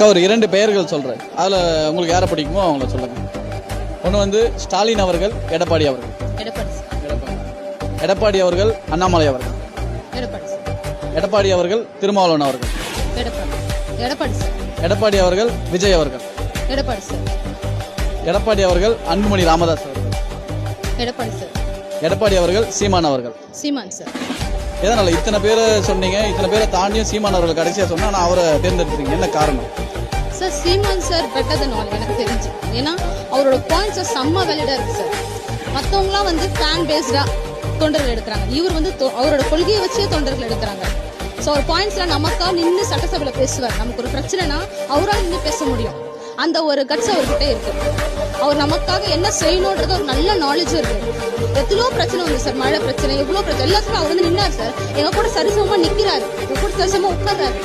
அக்கா ஒரு 2 பெயர்கள் சொல்கிறேன், அதில் உங்களுக்கு யாரை பிடிக்குமோ அவங்கள சொல்லுங்கள். ஒன்று வந்து ஸ்டாலின் அவர்கள், எடப்பாடி அவர்கள். எடப்பாடி அவர்கள் அண்ணாமலை அவர்கள். எடப்பாடி அவர்கள் திருமாவளவன் அவர்கள். எடப்பாடி அவர்கள் விஜய் அவர்கள். எடப்பாடி அவர்கள் அன்புமணி ராமதாஸ் அவர்கள். எடப்பாடி அவர்கள் சீமான் அவர்கள். எதனால இத்தனை பேரை சொன்னீங்க? இத்தனை பேரை தாண்டியும் சீமான் அவர்கள் கடைசியா சொன்னா நான் அவரை தேர்ந்தெடுத்தீங்க, என்ன காரணம்? சார் சீமான் சார் பெட்டர் தென் ஆல் எனக்கு தெரிஞ்சு. ஏன்னா அவரோட பாயிண்ட்ஸ் செம்ம வேலிடா இருக்கு சார். மற்றவங்களாம் வந்து ஃபேன் பேஸ்டா தொண்டர்கள் எடுக்கிறாங்க, இவர் வந்து அவரோட கொள்கையை வச்சே தொண்டர்கள் எடுக்கிறாங்க. ஸோ அவர் பாயிண்ட்ஸ்லாம் நமக்கா நின்று சட்டசபையில் பேசுவார். நமக்கு ஒரு பிரச்சனைனா அவரால் நின்று பேச முடியும். அந்த ஒரு கட்ஸ் அவர்கிட்ட இருக்கு. அவர் நமக்காக என்ன செய்யணுன்றது ஒரு நல்ல நாலேஜும் இருக்கு. எத்தனோ பிரச்சனை வந்து சார், மழை பிரச்சனை, எவ்வளோ பிரச்சனை, எல்லாத்துக்கும் அவர் வந்து நின்னார் சார். எங்க கூட சரிசமமா நிக்கிறாரு, எங்க கூட சரிசமமா உட்கார்றாரு.